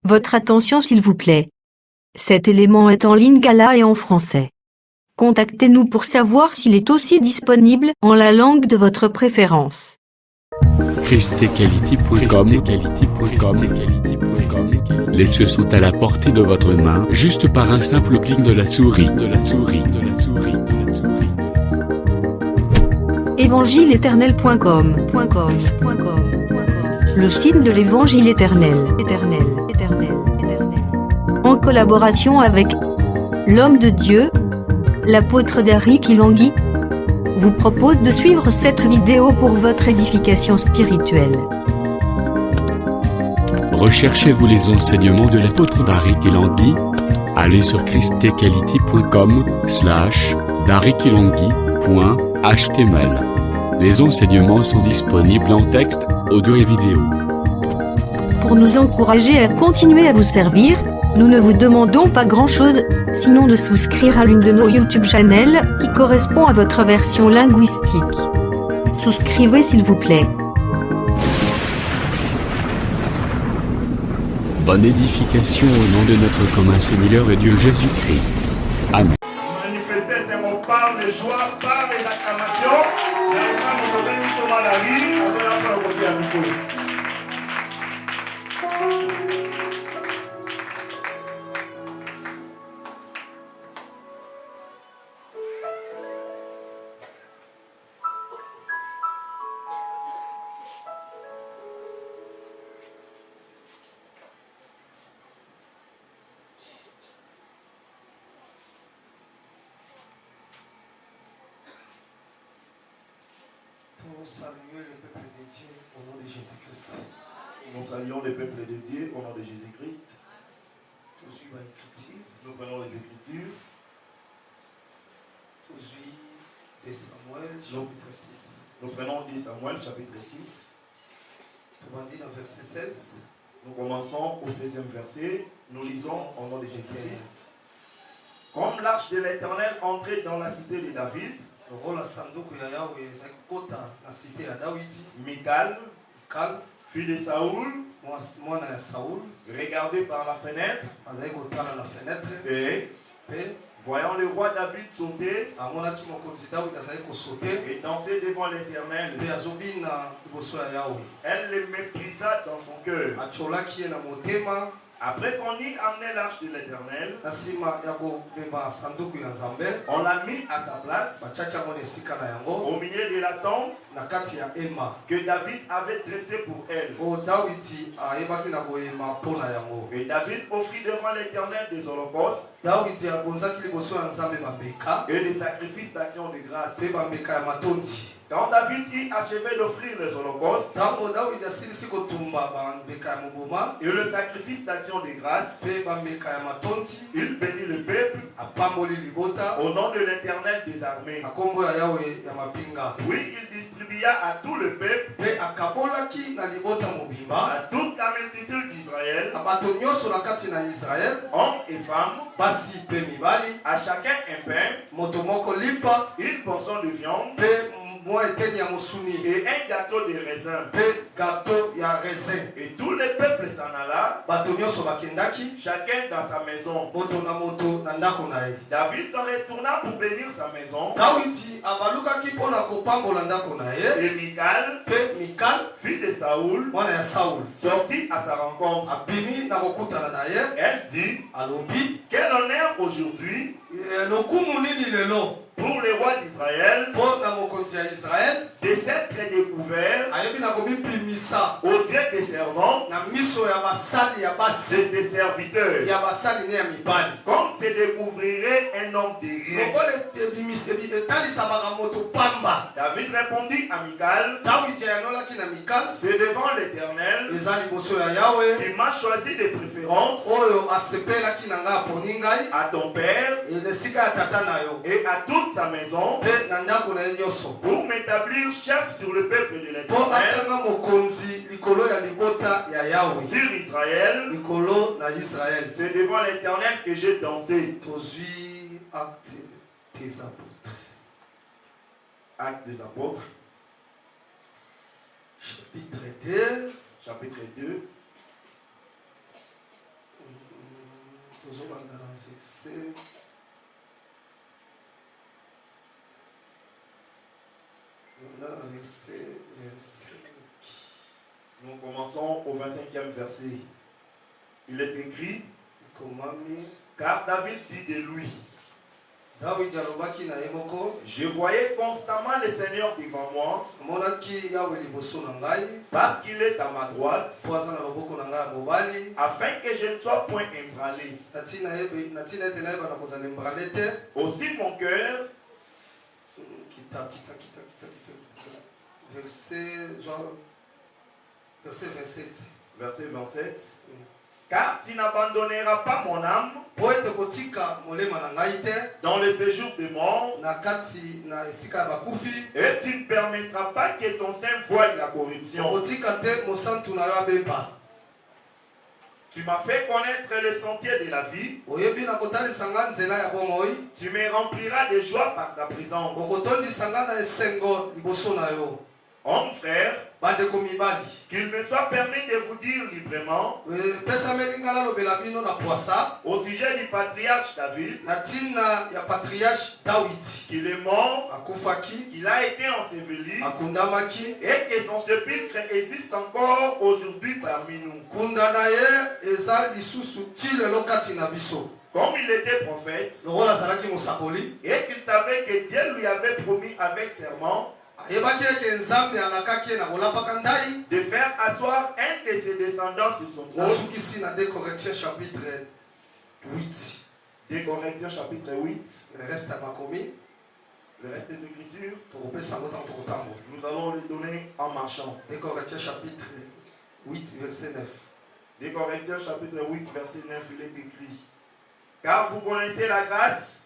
Votre attention s'il vous plaît. Cet élément est en lingala et en français. Contactez-nous pour savoir s'il est aussi disponible en la langue de votre préférence. christequality.com. Les cieux sont à la portée de votre main, juste par un simple clic de la souris. Évangile-éternel.com. Le site de l'Évangile éternel. En collaboration avec l'homme de Dieu, l'apôtre Darik Ilangui, vous propose de suivre cette vidéo pour votre édification spirituelle. Recherchez-vous les enseignements de l'apôtre Darik Ilangui? Allez sur christequality.com/darikilangui.html. Les enseignements sont disponibles en texte, audio et vidéo. Pour nous encourager à continuer à vous servir, nous ne vous demandons pas grand-chose, sinon de souscrire à l'une de nos YouTube channels qui correspond à votre version linguistique. Souscrivez s'il vous plaît. Bonne édification au nom de notre commun Seigneur et Dieu Jésus-Christ. Amen. Manifester ses mots par les joies, par les acclamations. Et quand nous donnons justement la vie, on va la faire au côté à nous. Nous saluons le peuple de Dieu au nom de Jésus-Christ. Nous saluons les peuples de Dieu au nom de Jésus-Christ. Toujours à l'écriture. Nous prenons les Écritures. Toujours de Samuel, chapitre 6. Nous prenons 10 Samuel, chapitre 6. Tout va dire dans verset 16. Nous commençons au 16e verset. Nous lisons au nom de Jésus-Christ. Comme l'arche de l'Éternel entrait dans la cité de David, Michal, fille de Saoul, regardait par la fenêtre et voyant le roi David sauter et danser devant l'Éternel, elle le méprisa dans son cœur. Après qu'on y amenait l'arche de l'Éternel, on l'a mis à sa place au milieu de la tente que David avait dressée pour elle. Et David offrit devant l'Éternel des holocaustes et des sacrifices d'action de grâce. Quand David y achevait d'offrir les holocaustes et le sacrifice d'action de grâce, il bénit le peuple au nom de l'Éternel des armées. Oui, il distribua à tout le peuple, à toute la multitude d'Israël, hommes et femmes, à chacun un pain, une portion de viande et un gâteau de raisin. Et tout le peuple s'en alla, chacun dans sa maison. David s'en retourna pour bénir sa maison. Et Michal, fille de Saoul, sortit à sa rencontre. Elle dit: quel honneur aujourd'hui pour le roi d'Israël de s'être découvert aux yeux des servants de ses serviteurs, comme se découvrirait un homme de rien. David répondit à Michal: c'est devant l'Éternel qui m'a choisi de préférence à ton père et à toute sa maison pour m'établir chef sur le peuple de l'Éternel, sur Israël. C'est devant l'Éternel que j'ai dansé. Actes des apôtres, chapitre 2. Chapitre 2. tozobanda na verset verset 25. Nous commençons au 25e verset. Il est écrit, Ekomami car David dit de lui, David alobaki na ye moko, je voyais constamment le Seigneur devant moi, amonaki Yawe liboso na ngai, parce qu'il est à ma droite, po aza na loboko na ngai ya mobali, afin que je ne sois point ébranlé. na ntina ete nayeba na kozala embrale te. Aussi mon cœur, verset 27. verset 27, car tu n'abandonneras pas mon âme Po ete kotika molema na ngai te dans le séjour des morts, na kati na esika ya bakufi, et tu ne permettras pas que ton sein voie la corruption. okotika te mosantu na yo abemba. Tu m'as fait connaître les sentiers de la vie, Oyebi na kotalisa nga nzela ya bomoi, tu me rempliras de joie par ta présence. okotondisa nga na esengo liboso na yo. Homme frère, Bandeko mibali, qu'il me soit permis de vous dire librement pesameli nga nalobela bino na poasa au sujet du patriarche David, na ntina ya patriarche Dawidi. qu'il est mort, Akufaki, qu'il a été enseveli, akundamaki, et que son sépulcre existe encore aujourd'hui parmi nous. kunda na ye eza lisusu ti lelo kati na biso. Comme il était prophète, Lokola azalaki mosakoli, et qu'il savait que Dieu lui avait promis avec serment ayebaki ete nzambe alakaki ye na kolapaka ndai, de faire asseoir un de ses descendants sur son trône. nasukisi na 2 Corinthiens chapitre 8. 2 Corinthiens chapitre 8, Le reste ya makomi le reste des Écritures, tokopesa yango ntango tokotambola. nous allons les donner en marchant. 2 Corinthiens chapitre 8 verset 9. 2 Corinthiens chapitre 8, verset 9, il est écrit, car vous connaissez la grâce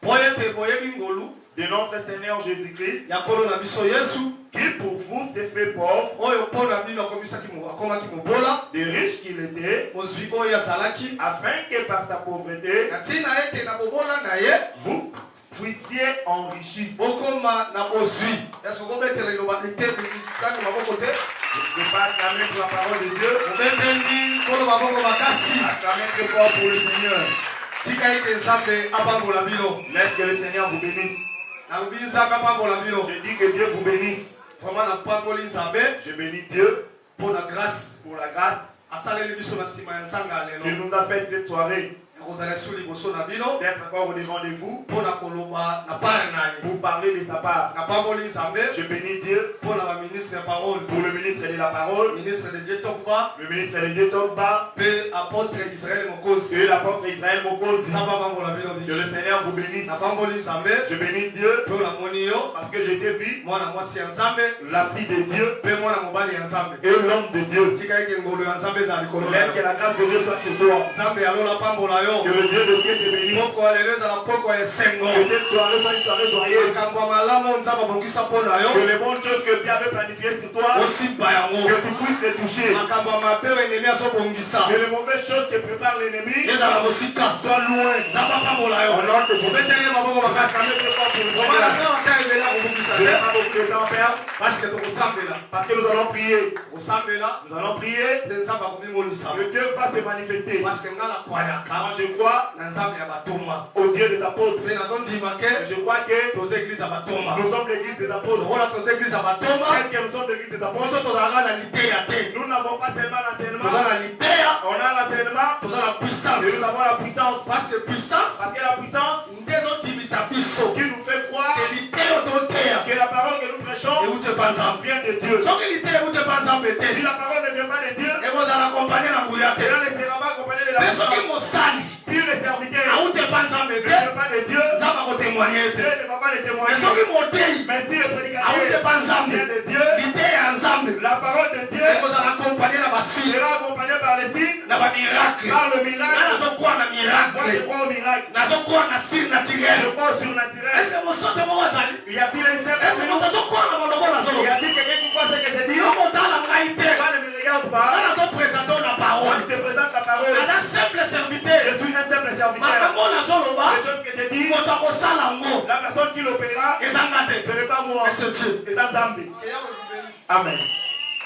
Po ete boyebi ngolu de notre Seigneur Jésus-Christ, ya nkolo na biso Yesu, qui pour vous s'est fait pauvre, oyo mpo na bino akomaki mobola, de riche qu'il était, ozwi oyo azalaki, afin que par sa pauvreté, na ntina ete na bobola na ye vous puissiez enrichir. bokoma na bozwi. Eske okobetela liloba litani maboko te? Je ne vais pas acclamer pour la parole de Dieu, Obeteli nkolo maboko makasi. acclamer très fort pour le Seigneur. Tika ete nzambe apambola bino. Laisse que le Seigneur vous bénisse. Nalobi nzambe apambola bino. Je dis que Dieu vous bénisse. Vraiment napamboli nzambe Je bénis Dieu mpo na grâce pour la grâce asaleli biso na nsima ya nzanga ya qui lelo. nous a fait cette soirée, Ya kozala esu liboso na bino d'être encore au devant de vous mpo na koloba na pare na ye. pour parler de sa part. Napamboli nzambe Je bénis Dieu mpo na baministre ya parole, pour le ministre de la parole, ministre de Dieu Tokba le ministre de Dieu Togba mpe apôtre Israël Mokozi. et l'apôtre Israël Mokozi. Nzambe apambola bino Que biso. le Seigneur vous bénisse. Napamboli nzambe Je bénis Dieu mpo namoni yo parce que je t'ai vu, mwana mwasi ya nzambe la fille de Dieu mpe mwana mobali ya nzambe. et l'homme de Dieu. Tika ete ngolu ya nzambe eza likolo na Laisse que yo. la grâce de Dieu soit sur toi. Nzambe alola apambola Que yo. le Dieu de Dieu te bénisse. Poko ya lelo ezala poko ya esengo. Que cette soirée soit une soirée joyeuse. Makambo ya malamu nzambe abongisa mpo na Que yo les bonnes choses que Dieu avait planifiées sur toi, osimba yango. que tu puisses les toucher. Makambo ya mabe oyo enemi azobongisa Que les mauvaises choses que prépare l'ennemi ezala mosika. soient loin. Nzambe apambola yo. Au nom de Jésus. obeteli maboko makasi. Acclamez très fort pour le Komana Seigneur. sawa ta ebele akobongisa Je n'ai te. pas beaucoup de temps à perdre Parce que tokosambela. parce que nous allons prier. Kosambela Nous allons prier nde nzambe akomimonisa. que Dieu va se manifester. Parce que nga nakwayaka Moi je crois na nzambe ya batumba. au Dieu des apôtres. Mpe nazondima ke Je crois que toza eglize ya batumba. nous sommes l'église des apôtres. lokola toza eglize ya batumba Tel que nous sommes l'église des apôtres, biso tozalaka na liteya te. nous n'avons pas seulement Toza l'enseignement, na liteya, on a l'enseignement toza na puissance. et nous avons la puissance. Parce que puissance Parce que la puissance nde ezondimisa biso qui nous fait croire ke liteya ototeya que la parole que nous prêchons euti epa nzambe. vient de Dieu. soki liteya euti epa nzambe Si te la parole ne vient pas de Dieu, ekozala kompanie na nguya te. cela ne sera pas accompagné de la Mpe soki puissance. mosali Si le serviteur auti epa nzambe ne te vient pas de Dieu, nzambe akotémoigne Dieu te. ne va pas le Me témoigner. soki motei Mais si le auti prédicateur epa nzambe vient de Dieu, liteya ya nzambe la parole de Dieu ekozala kompanie na basili sera accompagnée par les signes, na bamiracle. par le nga miracle. nazokwa na Moi, je miracle, crois au miracle. nazokwa na siri Je naturel. crois au surnaturel. Est-ce que mosote moko azali? Y a-t-il un seul Est-ce que moto azokwa na maloba Y nazoloba? a-t-il quelqu'un qui croit ce que je dis? yo motala ngai te. Quand ne me regarde nga pas, nazopresente na moi parole. je te présente la parole. naza simple Je serviteur. suis un simple serviteur. makambo nazoloba Les choses que je dis, moto akosala yango la personne qui l'opérera, ezanga te. ce n'est pas moi, Mais c'est Dieu. c'est Nzambe. Que Yahweh vous bénisse. Amen.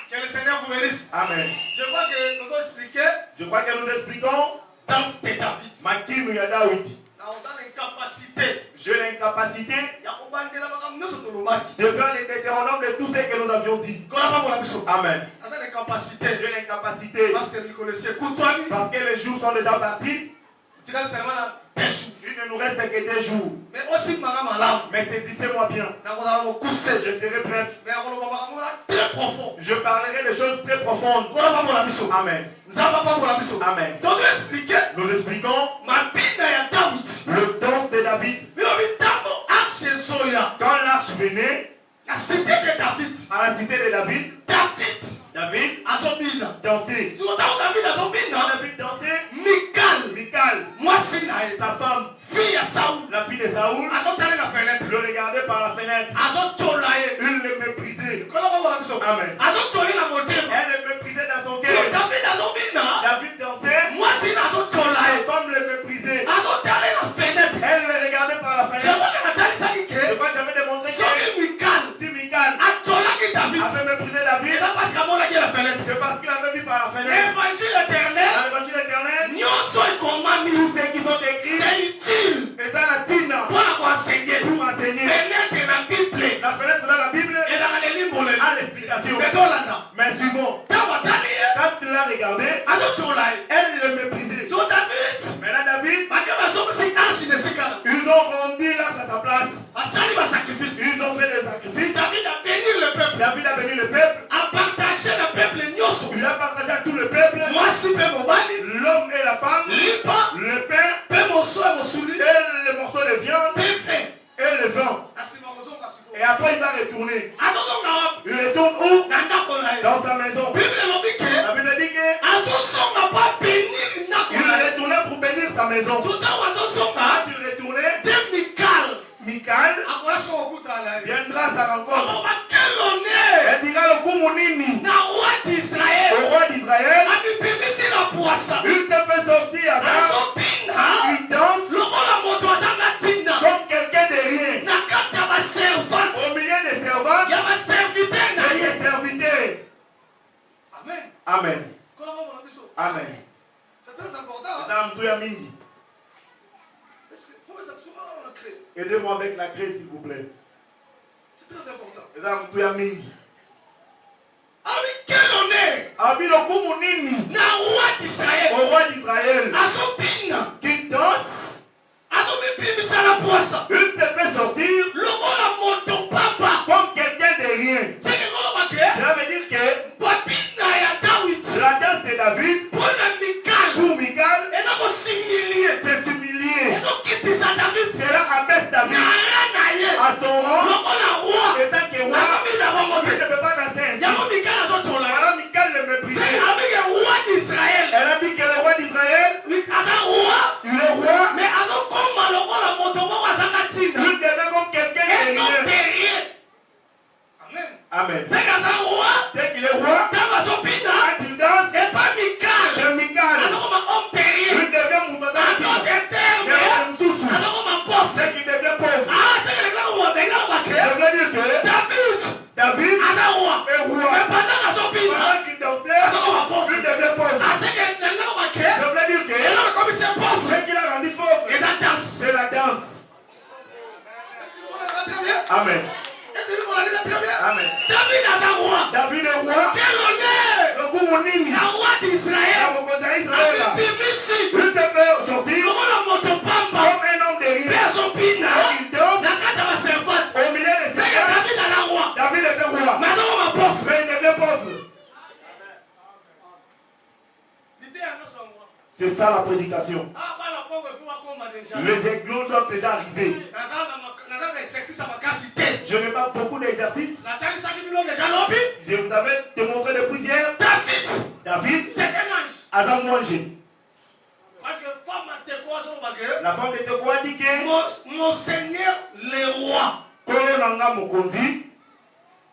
Que le Seigneur vous bénisse. Amen. Je crois que nous avons expliqué Je crois que nous expliquons danse de David. Makinu ya David. Dans une capacité. J'ai l'incapacité De de faire les Deutéronomes de tout ce que nous avions dit. Amen. Dans une capacité. J'ai l'incapacité Parce que nous connaissons. parce que les jours sont déjà partis. Tu as seulement des jours. Il ne nous reste que 2 jours. Mais aussi, Mais saisissez-moi bien. Je serai bref. Très profond. Je parlerai des choses très profondes. Amen. Amen. Donc, expliquer. Nous expliquons Ma vie à David. le danse de David. Mais on dit d'abord, Arche Zoya. Quand l'arche venait La cité de David. à la cité de David, David Azobina. dansait. Si on a David Quand Azobina, David dansait, Michal. Michal, Moi, c'est sa femme, fille à Saoul. la fille de Saoul, Azotale la fenêtre. le regardait par la fenêtre. Azotolaye. Il le méprisait. Amen. Azotole la moderne. Elle le méprisait dans son So cœur. David Azobina. David dansait, Moi, c'est sa Azotolaye. femme le méprisait. Azotale la fenêtre. Elle le regardait par la Je fenêtre. vois que Nathalie Je Salike. crois que j'avais démontré que Sorry, Michal. si Michal Atolaki David. avait méprisé Et David, là, parce qu'à mon avis, la fenêtre. c'est parce qu'il avait vu par la fenêtre. Évangile éternel. Dans l'évangile éternel, Nyonso ekomami. tous ceux qui sont écrits, C'est utile. et ça la tina Pour enseigner. pour enseigner. Fenêtre dans la Bible. La fenêtre dans la Bible Et dans les livres. a l'explication. Mais dans là-dedans. Mais suivons, Dans ma taille. quand il l'a regardé, Azotolaye. elle le méprisait. So David. Maintenant David, Ils ils ont rendu l'arche à sa place. sacrifice. Ils ont fait des sacrifices. David a béni le peuple. David a béni le peuple. A partagé le peuple. Il a partagé à tout le peuple. Moi, si peu mon mari. L'homme et la femme. Lipa. Le pain Peu mon soeur, mon souli. et les morceaux de viande Peu fait. et le vin. Et après il va retourner. Il retourne où? Dans sa maison. La Bible dit qu'il retournait pour bénir sa maison. Quand il retournait, Michal viendra à sa rencontre. Elle dira le coup Mounini au roi d'Israël. Il te fait sortir à ça. Il danse comme quelqu'un de rien. Au milieu des servantes et des serviteurs. Amen. Amen. C'est très important. Madame Touya Mingi, aidez-moi avec la clé s'il vous plaît. C'est très important. Madame Touya Mingi. Avec quel honneur Abi le coup Mounini na roi d'Israël au roi d'Israël azopina qui danse. azomipimisa la poisa Il te fait sortir lokola moto papa comme quelqu'un de rien. sekengolobake Cela veut dire que babina ya David la danse de David mpona Michal pour Michal, eza kosimilie c'est s'humilier. ezokitisa David Cela abaisse David naya na ye à son rang. lokola roi Étant que roi, akomina bango il ne te peut pas danser ainsi. yango Michal azotola Alors Michal le méprisait. abike roi d'Israël Elle a dit que le roi d'Israël, aza roi le roi, mais azokoma lokola moto moko azanga ntina il devait comme quelqu'un de eno rien. terrier amen Amen. seke aza roi C'est qu'il est roi. ntango azopina Quand il danse, epa Michal c'est Michal. azokoma homme terrier Il devient Moutazati. akoke terme Mais Moussoussou, azokoma pauvre c'est qu'il devient pauvre. ah seke lekaka mobengalobake Je veux dire que David David aza roi est roi. mais pendant azopina Pendant qu'il dansait, azokoma pauvre il devient pauvre. ah seke lekakobake Je veux dire que eloko komise pauvre ce qu'il a rendu pauvre, eza danse c'est la danse. Amen. Amen. David aza roi David est roi. quel honneur Le coup Mounini, na roi d'Israël la Mokosa Israël, abipimisi il te fait sortir lokola moto pamba comme un homme de mpe rien. azopina Il danse na kati ya baservante au milieu des seke servants. David aza roi David était roi, mais azokoma pauvre mais il devient pauvre. C'est ça la prédication. ah bana pauvre efu bakoma déjà Les éclos doivent déjà arriver. naza na exercice ya makasi te Je n'ai pas beaucoup d'exercices. natalisaki bino déjà lobi Je vous avais démontré depuis hier. David David, c'est un ange Azam Mouangé. parce que femme ateko azolobake La femme de Tekoa dit que mon seigneur le roi Kolo Nanga Mokonzi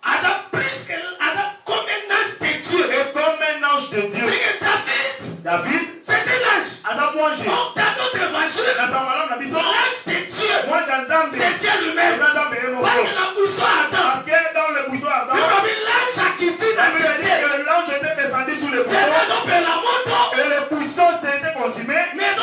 aza plus que aza comme un ange de Dieu est comme un ange de Dieu. c'est que David David, c'est un ange Azam Mouangé. donc dans notre évangile Dans sa malade, on a dit l'ange de Dieu moi j'entends c'est Dieu lui-même parce parce que la boussole attend que dans le buisson ardent, bilobi l'ange akiti la na Bible dit nzete que l'ange était descendu sous le nzete buisson azopela moto et le buisson s'était consumé. mais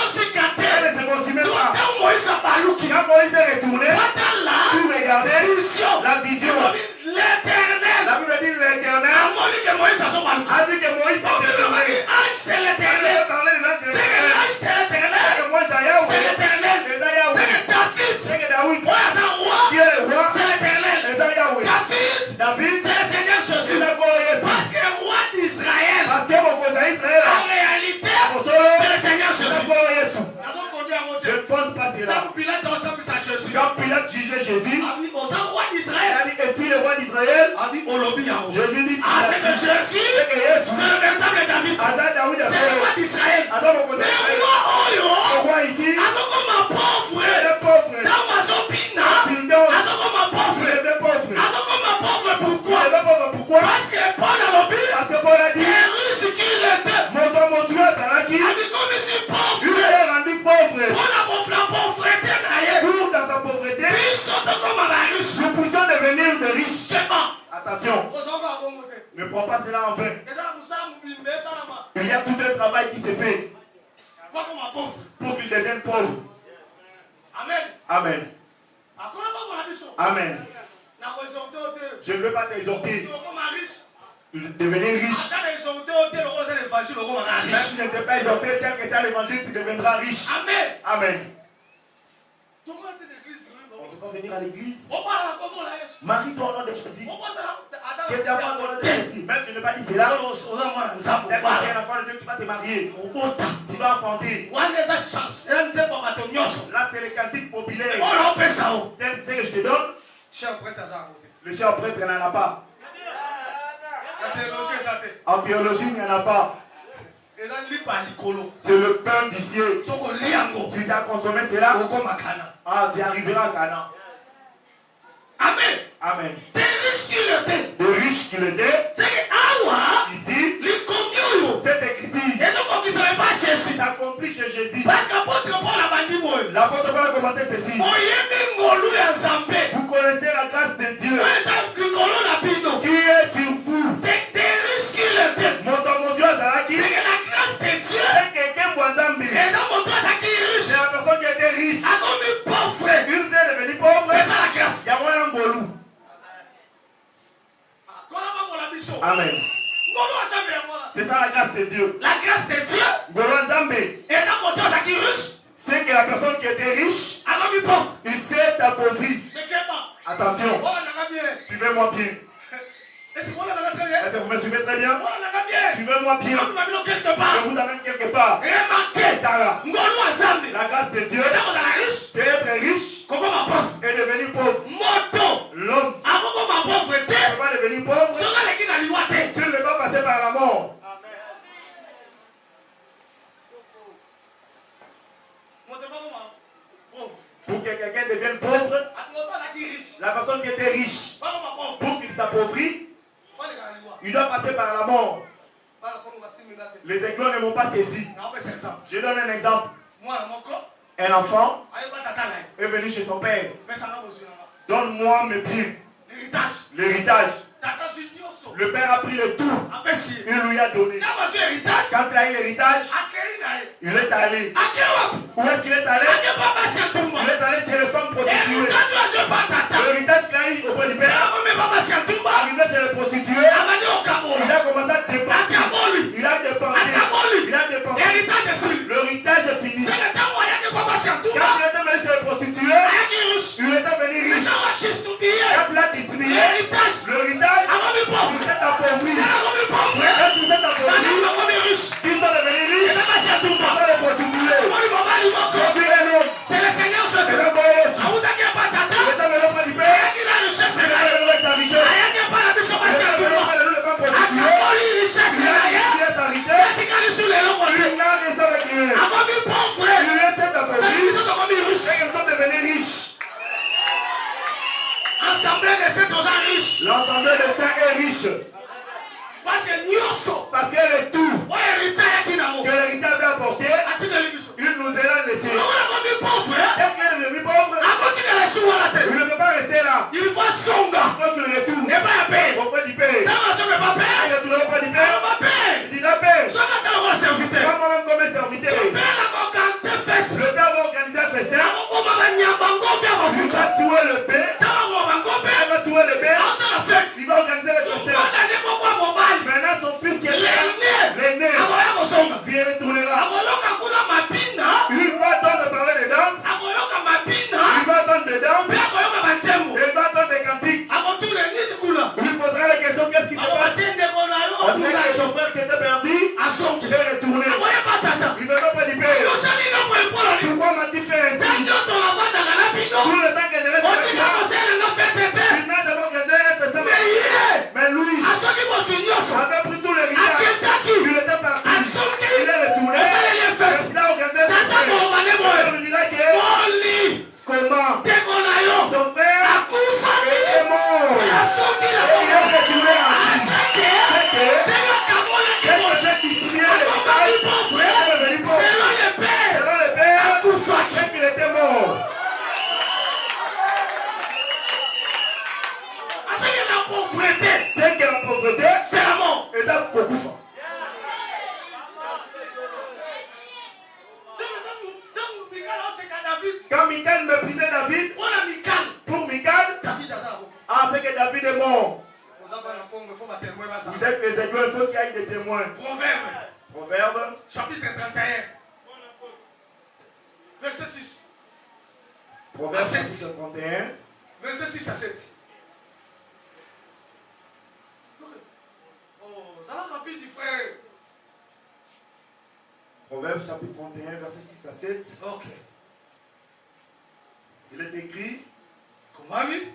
Jésus. Abi, aux rois Il d'Israël. a dit, est-il le roi d'Israël? Abi, au lobby, yango. Jésus dit, Ah, c'est que Jésus, c'est que Jésus. c'est le véritable David. Ada Daoud a C'est le roi fait. d'Israël. Ada mon côté. Mais roi, Le oh, roi ici, azoko ma pauvre. le pauvre. Dans ma zopina, Il donne. azoko ma Il pauvre. est pauvre. Azoko ma pauvre, Il pourquoi? est pauvre. Pourquoi? Parce que Paul a lobby. Parce que Paul a dit, Les riches qu'il était. mon Dieu, Salaki, Abi, comme je suis il pauvre. est rendu pauvre. Paul a mon plan pauvreté, naïe. Pour dans sa pauvreté, Ils sont comme la riche. nous poussons devenir de riches. C'est bon. Attention, ne prends pas cela en vain. Il y a tout un travail qui se fait pour qu'il devienne pauvre. Amen. Amen. Amen. Je ne veux pas t'exhorter de devenir riche. Même si je ne t'ai pas exhorté tel que tu as l'évangile, tu deviendras riche. Amen. Amen. On ne peut pas venir à l'église. Marie-toi au nom de Jésus. Que tu as au nom de Jésus. Même si je n'ai pas dit cela. Tel que tu es un enfant de Dieu, tu vas te marier. Tu vas enfanter. Là, c'est les cantiques populaires. Tel que je te donne, le cher prêtre n'en a pas. En théologie, il n'y en a pas. C'est le pain du ciel. Si tu as consommé cela, tu arriveras à Canaan. Amen. Amen. Des riches qu'il était. Le riche qu'il était, C'est que Awa, ici, les communes, cette écriture, et donc ils ne savaient pas Jésus. s'accomplit chez Jésus. Parce qu'apôtre Paul a banni moi. L'apôtre Paul a commencé ceci. Oyemi ngolu ya Nzambe. Vous connaissez la grâce de Dieu. Weza likolo na bino. Qui est sur vous? Des riches qu'il était. Mon Dieu, Zalaki, C'est que la grâce de Dieu. c'est quelqu'un Boazambi. Et dans mon droit d'acquis riche. C'est la personne qui était riche. A comme pauvre. Il est devenu pauvre. C'est ça la grâce. Il y a un Ngolou. Amen. C'est ça la grâce de Dieu. La grâce de Dieu. Ngolou Nzambe, Et dans mon droit d'acquis riche. c'est que la personne qui était riche, A comme pauvre. il s'est appauvri. Mais qu'est-ce que Attention, suivez-moi bien. est-ce que vous l'avez très bien? Est-ce que vous me suivez très bien? Vous l'avez bien. Suivez-moi bien. Vous l'avez mis quelque Je part. vous amène quelque part. Remarquez. Tara. Ngolu Nzambe. La grâce de Dieu, Et dans la riche. c'est être riche Comment ma pauvre? et devenir pauvre. Moto. L'homme Avant ma pauvreté. ne peut pas devenir pauvre Sur la qui n'a liwaté. tu ne peux pas passer par la mort. Pour que quelqu'un devienne pauvre, la personne qui était riche, pour qu'il s'appauvrit, il doit passer par la mort. Les aiglons ne m'ont pas saisi. Je donne un exemple. Un enfant est venu chez son père. Donne-moi mes biens. L'héritage. Le père a pris le tout. Il lui a donné. Quand il a eu l'héritage, il est allé. Où est-ce qu'il est allé? Il est allé chez les femmes prostituées. L'héritage qu'il a eu auprès du père, arrivé chez les prostituées, il a commencé à dépenser. Il a dépensé. Il a dépensé. L'héritage est fini. Quand il était venu chez les prostituées, il était venu riche. Quand il a distribué l'héritage, il s'est appauvri. Quand il s'est appauvri, ils sont devenus riches. Ils sont les prostituées. Aujourd'hui, les hommes, C'est le Seigneur c'est Jésus. le Goyes. Autaki Il patata. est venu auprès du père. Ayaki la richesse Il est na ye. venu avec sa richesse. Ayaki pa na biso Il basi est ya venu tuma. auprès de nous, les femmes prostituées. Akaboli richesse Il a na ye. distribué sa richesse. Atikali sur les locaux. Il n'a resté avec rien. Akomi pauvre. Il était appauvri. Biso tokomi riche. Et ils sont devenus riches. Assemblée de ces deux riches. L'ensemble des saints est riche. Parce que nyonso. Parce que le tout Oyo héritier ayaki nango. que l'héritage avait apporté, Atikali biso. il nous a laissé. Oyo akomi pauvre. Dès qu'il est devenu pauvre, Akotikala sur wala te. il ne peut pas rester là. Il faut songa. Il faut qu'il retourne Eba ya paye. auprès du père. Dans ma chambre pas Il paye. retourne auprès du Alors père. ma paye. Il dira père, Songa tala kwa serviteur. moi moi-même comme un serviteur. Père la kokante fête. Le père va organiser un festin. Akokoma banyamba ngombe ya Il mafuta. va tuer le père. Tala kwa bangombe. Il va tuer le père. Asala fête. Il va organiser le festin. Mwana ne moko ya mobali. Maintenant son fils qui est L'aîné. l'aîné, Akoya Quand Michal méprisait David, On a Michal. pour Michal, David a ça. c'est que David est mort. Vous avez un peu, il faut battre témoin ça. Vous êtes les aigles, il faut qu'il y ait des témoins. Proverbe, Proverbe, chapitre 31. Verset 6. Proverbe À sept. chapitre 31. Verset 6 à 7. Oh, ça va rapide du frère. Proverbe chapitre 31, verset 6 à 7. Ok. Il est écrit, Comment lui?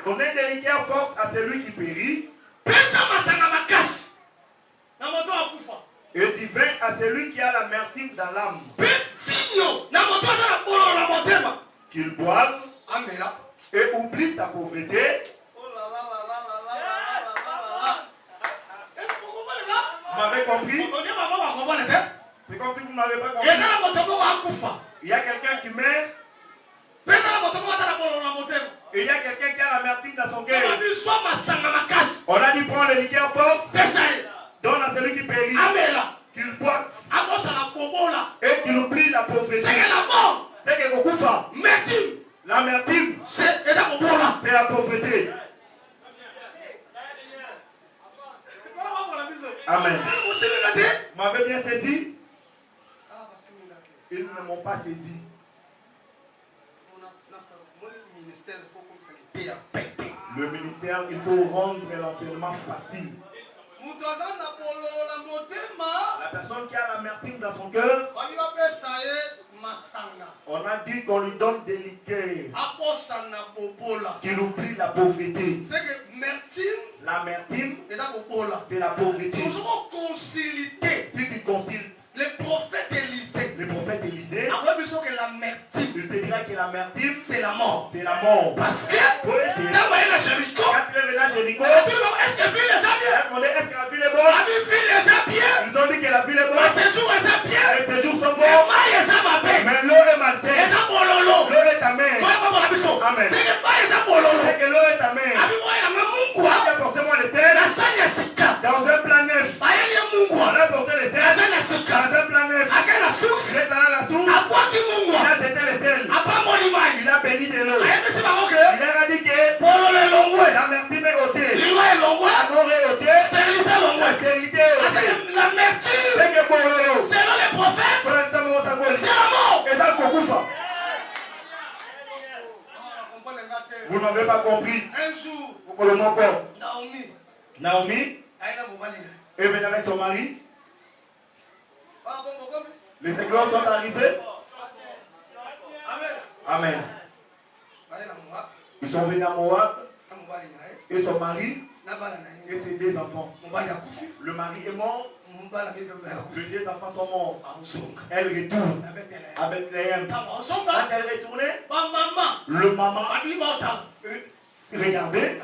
donnez des liqueurs fortes à celui qui périt, Pesa masanga makasi. Na moto akufa. et du vin à celui qui a l'amertume dans l'âme. Pe finyo. Na moto na bolo na motema. Qu'il boive Amela. et oublie sa pauvreté. Oh là là là là là là là là là. Est-ce que vous comprenez là? Vous m'avez compris? On dit maman va comprendre là. C'est comme si vous ne m'avez pas compris. Et na moto va akufa. Il y a quelqu'un qui meurt Pesa na moto na bolo na motema. et il y a quelqu'un qui a l'amertume dans son cœur. On dit soit masanga makasi. On a dit prends les liqueurs fortes, Pesa. donne à celui qui périt, Amela. qu'il boive Abosa la bobola. et qu'il oublie la pauvreté. C'est que la mort. C'est que Gokufa, Merci. l'amertume, C'est la bobola. c'est la pauvreté. Amen. Vous m'avez bien saisi? Ils ne m'ont pas saisi. Le ministère, il faut rendre l'enseignement facile. La personne qui a l'amertume dans son cœur, on a dit qu'on lui donne des liqueurs, qu'il oublie la pauvreté. L'amertume, c'est la pauvreté. Si tu consultes Le prophète Élisée, le prophète Élisée, l'amertume, il te dira que l'amertume, c'est la mort. c'est la mort. Parce que, Pour aider. là où il est Jéricho, Quand il est venu à Jéricho, est-ce que fille les a il bien? a demandé est-ce que la ville est bonne? La fille les a bien. Ils ont dit que la ville est Le bonne. séjour les a bien. Et ces jours sont Le bons. maïs les a ma paix. Mais l'eau est Les malsaine. a bololo. L'eau est amère. Toi, pas pour la mission. Amen. C'est que maïs les a bololo. C'est que l'eau est amère. Abi moi la maman mungwa. Apportez-moi les sels La sanya sika. dans un plan neuf. Bayeli On mungwa. a apporté les La sels sanya sika. dans un plan neuf. Akela Il source. est dans la source. Akwaki Il mungwa. a jeté les sels. Apa moni maïs. Il a béni de l'eau. Ayebi si maman que. Il a éradiqué. Bololo longwe. L'amertume est ôtée. Liwa longwe. L'amour est ôté. Stérilité La longwe. stérilité est Parce ôtée. que l'amertume, C'est que pour l'eau. selon les prophètes, Pour l'instant, on s'accorde. c'est la mort. Et ça, Kokufa. Vous n'avez pas compris. Un jour, Pour le moment, Naomi, Naomi est venue avec son mari. Les éclats sont arrivés. Amen. Ils sont venus à Moab. Et son mari et ses deux enfants. Le mari est mort. Les deux enfants sont morts. Elle retourne à Bethléem. Quand elle retournait, le maman regardez.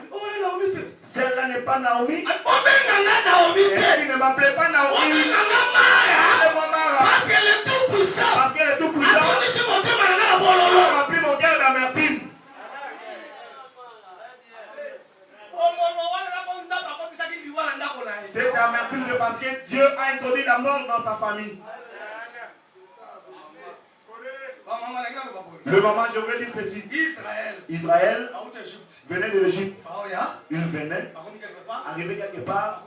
Celle-là n'est pas Naomi. Elle ne m'appelait pas Naomi. Appelez-moi Mara. parce qu'elle est tout puissant. Parce qu'elle est tout puissante. Attendez, si mon Dieu m'a donné la Elle bololo. a rempli mon cœur d'amertume. C'est amertume de parce que Dieu a introduit la mort dans sa famille. Le moment, je veux dire ceci. Israël venait de l'Égypte. Il venait, arrivé quelque part,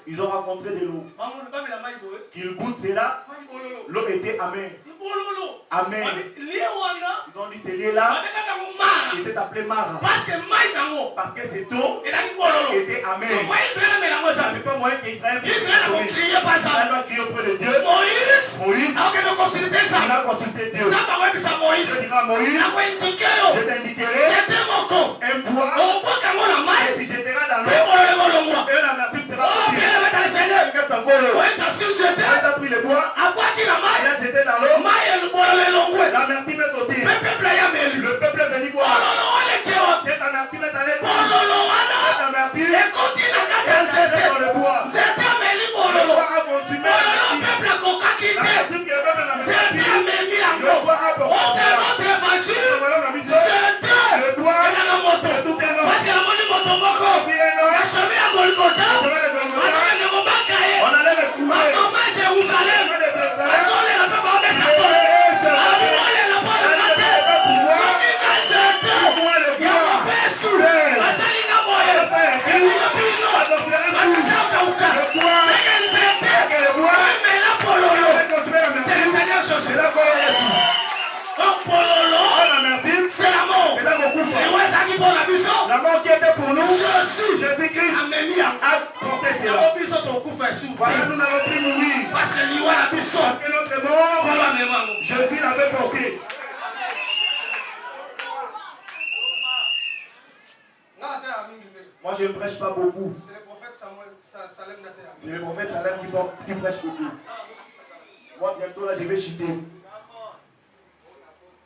ils ont rencontré de l'eau. Qu'ils goûtent cela, l'eau était amère. Amère. Ils ont dit ce lieu-là, il était appelé Mara. Parce que Parce que cette eau était amère. Il n'y a pas moyen qu'Israël puisse crié par ça. Israël doit crier auprès de Dieu. Moïse, Moïse, alors que nous consultons il ça, a consulté Dieu. Moïse, Je dirai à Moïse, je t'indiquerai un bois et tu jetteras dans l'eau et l'amertume sera possible. Regarde ton colo. Moïse Il a pris le bois, il a jeté dans l'eau, l'amertume est ôtée. Le peuple est venu boire. Cette amertume est allée cette amertume est jeté dans le bois. Le bois a consumé l'amertume. L'amertume que le peuple n'a même pas pris. Le bois a porté le bois est tout un homme. Puis un homme, on allait le couler. On allait le Jérusalem. Jésus-Christ amemi yango a porté cela. yango biso tokufa esu Voilà, nous n'avons plus mourir. parce que liwa na biso Parce que notre mort, kolo amema yango Jésus l'avait porté. nga te ya mingi te Moi, je ne prêche pas beaucoup. c'est le prophète Samuel Salem na te ya C'est le prophète Salem qui prêche beaucoup. Moi, bientôt, là, je vais chuter.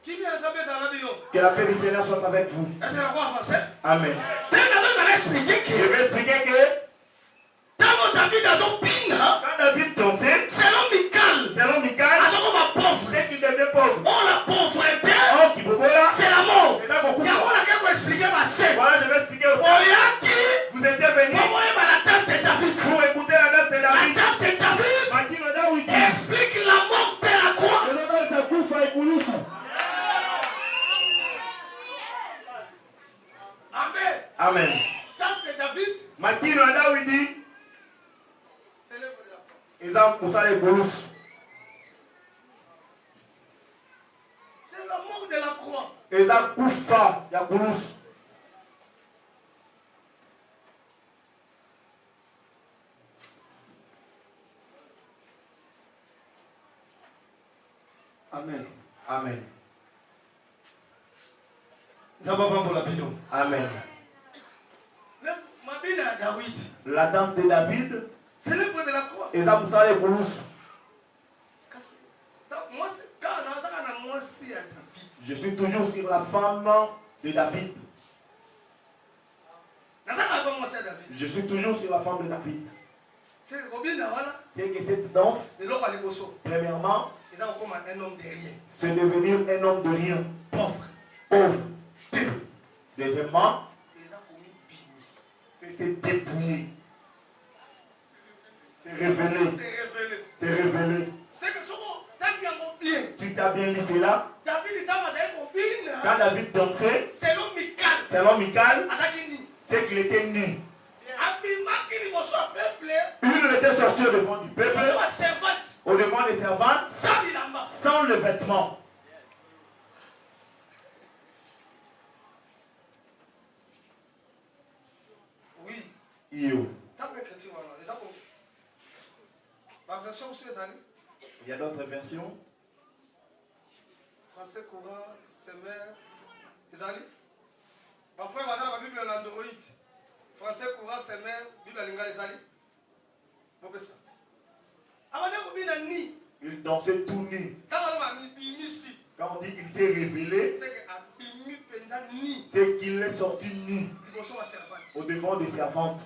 kimi ya nzambe ezala na bino Que la paix du Seigneur soit avec vous. est-ce que nakwa français Amen. c'est nazo bala expliquer Je que vais expliquer que ntango david azopinga quand David dansait, selon mikal selon Michal, azokoma pauvre c'est qu'il devait pauvre. oh la pauvreté Oh, qui peut là, c'est la mort c'est ça beaucoup. yango nake koexplike base Voilà, je vais expliquer aussi. oyaki Vous étiez venus momoyeba la tasse de david pour écouter la danse de la David. tasse de david Makino David. explique la mort de la croix Le nom de Takufa et Kouloussou. amen Amen. tasse de david Makino David, c'est l'œuvre de la croix ils ont poussé les Kouloussou. c'est la mort de la croix Ils ont Koufa et Kouloussou. amen Amen. nzambe abambola bino Amen. mabina ya david La danse de David, c'est l'œuvre de la croix ils ont poussé les Kouloussou. kasi kaka nazaka na mwasi ya david Je suis toujours sur la femme de David. nazaka ba mwasi ya david Je suis toujours sur la femme de David. c'est kobina wana C'est que cette danse, eloko ya liboso premièrement, eza kokoma un homme de rien c'est devenir un homme de rien, pauvre pauvre. Deuxièmement, eza komi bimisi c'est se dépouiller. C'est révéler. c'est révélé C'est révéler. c'est que soko tangi yango bien Si tu as bien lu cela, david ntango azali quand kobina David dansait, selon mikal selon Michal, azalaki nini c'est qu'il était nu. abimaki liboso ya peuple Il était sorti au devant du peuple, liboso baservante au devant des servantes, sans bilamba sans le vêtement. oui Yo. ntango écriture wana eza ko baversion mosusu ezali Il y a d'autres versions. français courant semer ezali bafrère baza na babible na android français courant semer bible ya lingala ezali bopesa abande kobina ni Il dansait tout nu. ntango aza bamibimisi Quand on dit qu'il s'est révélé, c'est que abimi mpenza ni c'est qu'il est sorti nu liboso baservante au devant des servantes.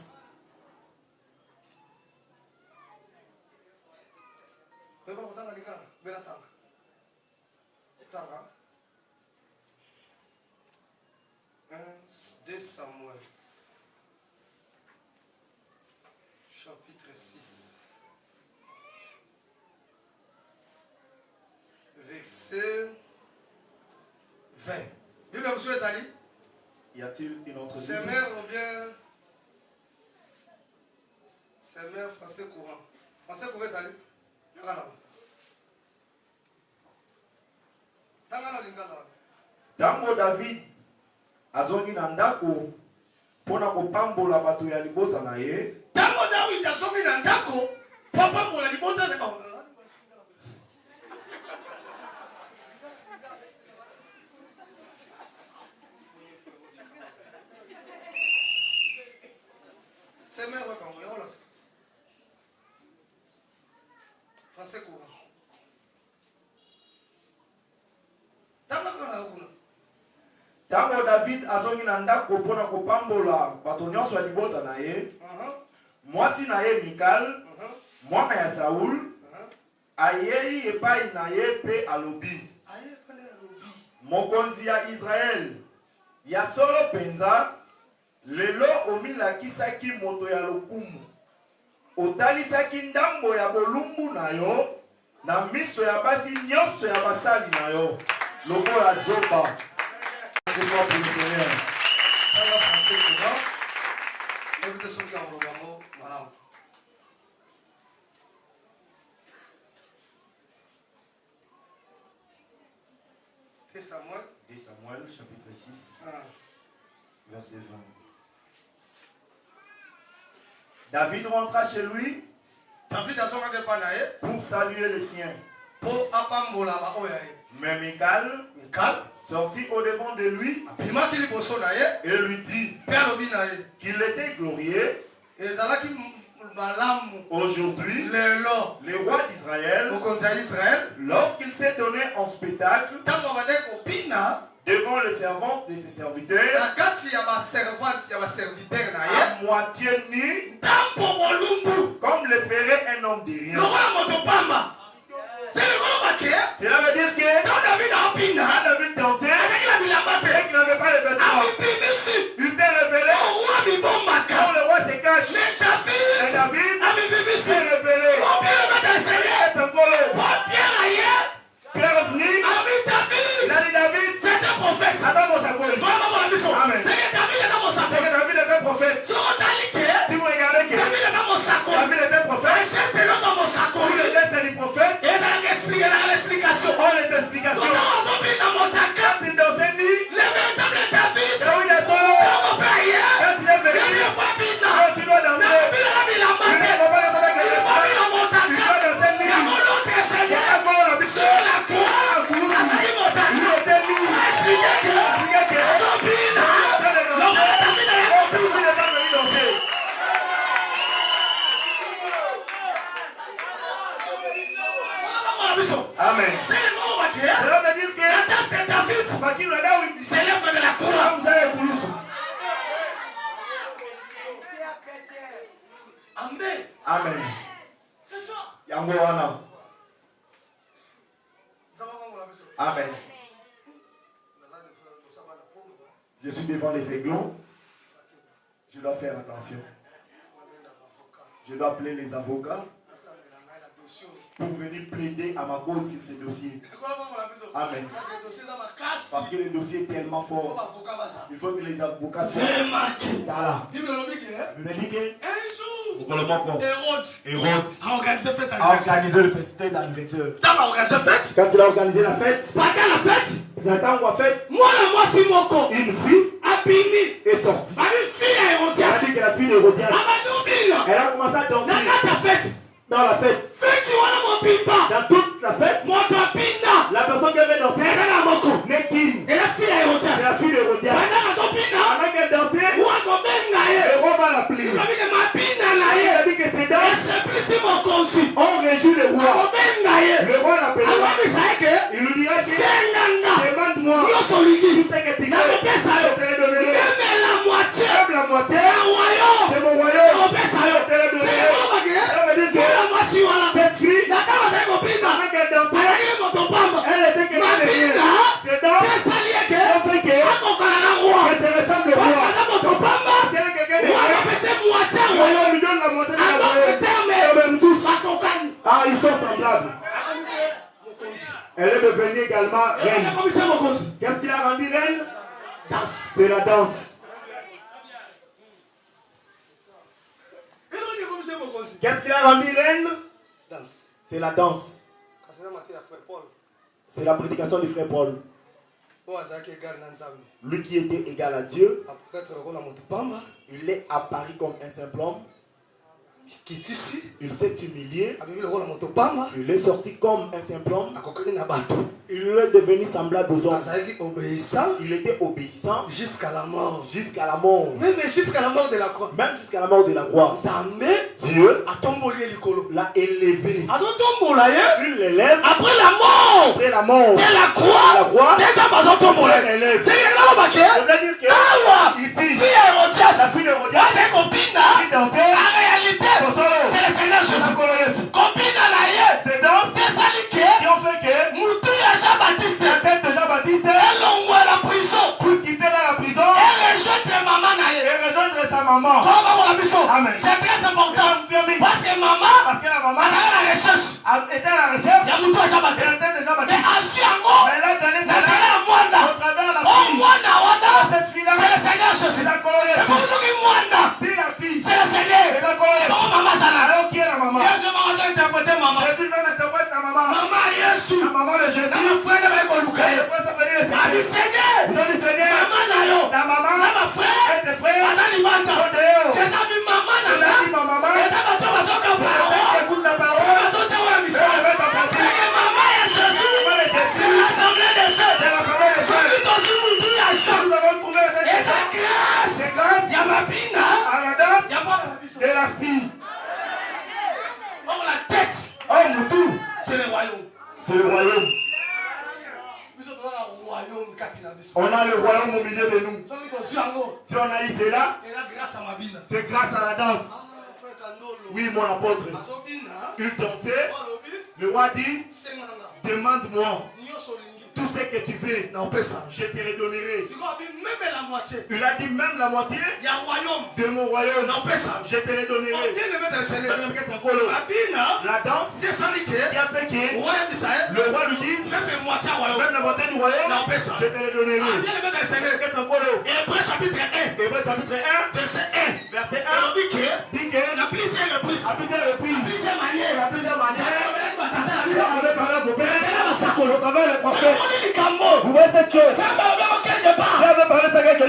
oyeba kotanga lingala bela tanga tanga 2 Samuel chapitre 6 verset 20 bible mosusu ezali Y a-t-il une autre Bible? semer ou bien semer français courant ezali yaka na tanga na lingala wana Tango David azongi na ndako mpona kopambola bato ya libota na ye, ntango dawidi azongi na ndako mpo apambola libota na semer wekango yaolasa français courant ntango kaka kuna tango David azongi na ndako mpona kopambola bato nyonso ya libota na ye, mwasi na ye Mikal, mwana ya Saul, ayei epai na ye mpe alobi: mokonzi ya Israel, ya solo penza, lelo omilakisaki moto ya lokumu, otalisaki ndambo ya bolumbu na yo na miso ya basi nyonso ya basali na yo lokola zoba. tanga français courant ebite soki akoloba yango malamu 2 Samuel 2 Samuel chapitre 6 verset 20. David rentra chez lui David a son panaye pour saluer les siens. pour apambola ba oyaye. Mais Michal Mikal, sortit au-devant de lui bima kili boso na ye, et lui dit pe alobi na ye. qu'il était glorieux Ezalaki malamu aujourd'hui, lelo le roi d'Israël, mokonzi ya Israël. lorsqu'il s'est donné en spectacle Tango bande kopina devant le servant de ses na serviteurs, kati ya ba servante ya ba serviteur na ye. à moitié nu, Tampo bolumbu. comme le ferait un homme de rien. Lokola moto pamba. C'est le gros baké. Cela veut dire que Quand David a opina, quand David dansait, avec la bilambate, et qu'il n'avait pas les vêtements, il s'est révélé. roi bibombaka. Quand le roi se cache, Mais et David, David s'est révélé. combien le matin le Seigneur, C'est un colo. Pierre ailleurs, Pierre est venu, avec il David, a dit David, c'est un prophète. attends mon sacoche. Toi, maman, la mission. Amen. C'est que David est dans mon C'est sac. que David est un prophète. Si on t'a liqué, Si vous regardez que David est dans mon sac. David est un Un prophète, geste est dans mon sac. pour le geste du prophète, Et ça explique l'explication. on les explications. Quand on a mis dans mon tac, Quand il dansait nu, le véritable David, David est solo. dans mon père, Quand il est il venu, a fait bina. quand tu dois danser, David a mis la tu ne main. peux pas danser avec les Il a mis vêtements. dans mon tac. Tu dois danser nu. Il y a mon autre Il y a Seigneur. un colo là, Sur la croix. Koulousou. Avec mon tac. Il était nu. Expliquez que. Expliquez que Son bina. Le roi David a David n'est pas venu danser. Amen. Cela veut dire que Baki le David, C'est l'œuvre de la croix. vous avez Koulousou. Amen. Amen. C'est ça. Yango wana. Ça va comment la mission? Amen. Je suis devant les aiglons. Je dois faire attention. Je dois appeler les avocats pour venir plaider à ma cause sur ces dossiers. Amen. Parce que le dossier est tellement fort. Il faut que les avocats soient là. La Bible dit que Hérode a organisé le festin d'anniversaire. Quand il a organisé la fête, Nathan a fait une fille est sortie. Elle a dit que la fille d'Hérodias, elle a commencé à danser dans la fête. Dans toute la fête, la personne qui avait dansé n'est qu'une. C'est la fille d'Hérodias. Pendant qu'elle dansait, le roi va l'appeler. Il a dit que c'est danse. On réjouit le roi. Le roi l'appellera. Il lui dira que demande-moi tout ce que tu veux. Je te le donnerai. Même la moitié de mon royaume. Je te le donnerai. Ça veut dire que cette fille, pendant qu'elle dansait, elle était quelqu'un de rien. C'est donc on fait qu'elle se ressemble au roi. Elle est quelqu'un de rien. On lui donne la moitié de la royaume. Ah, ils sont semblables. Elle est devenue également reine. Qu'est-ce qui l'a rendue reine? C'est la danse. Qu'est-ce qui l'a rendue reine? C'est la danse. C'est la prédication du frère Paul. Lui qui était égal à Dieu, il est apparu comme un simple homme. Il s'est humilié. Il est sorti comme un simple homme. Il est devenu semblable aux hommes. Il était obéissant jusqu'à la mort. Jusqu'à la mort. Même jusqu'à la mort de la croix. Même jusqu'à la mort de la croix. Dieu l'a élevé. Il l'élève. Après la mort. Après la mort. De la croix. Il l'élève. Je veux dire que ici, la fille d'Hérodias qui dansait. En réalité, c'est le Seigneur Jésus. C'est donc qui ont fait que la tête de Jean-Baptiste la prison Pour quitter dans la prison et rejoindre sa maman. Amen. C'est très important parce que maman la maman était à la recherche. était à la recherche Il y a beaucoup de de Jean-Baptiste. la tête de Mais Jean-Baptiste. ainsi encore, Mais elle a donné dans la moindre. au travers la Oh, fille. Cette fille-là, c'est le Seigneur c'est Jésus. la colorée. Et pour ceux qui moindre, Si la fille, c'est le Seigneur. c'est la colorée. Comment maman ça là? Alors qui est la maman? Dieu, je m'en interpréter maman. Jésus même interprète la maman. Maman Jésus. La maman de Jésus. Dans le frère de Michael Et Lucaï. après ça veut dire le Ah, du Seigneur. Seigneur. Vous avez dit Seigneur. Maman là yo. Ta maman Ma frère. et tes frères Maman ni sont manda. dehors. J'ai mis maman Elle a là. dit ma maman. On a le royaume au milieu de nous. Si on a eu cela, c'est grâce à la danse. Oui, mon apôtre. Il dansait. Le roi dit, demande-moi tout ce que tu veux. Je te le donnerai. Il a dit même la moitié de mon royaume. Je te le donnerai. La danse qui a fait que le roi lui dise même la moitié du royaume, je te le donnerai. Hébreu chapitre 1, verset 1 dit que à plusieurs reprises, à plusieurs manières, il avait parlé à vos pères au travers les prophètes. Vous voyez cette chose. J'avais parlé de quelque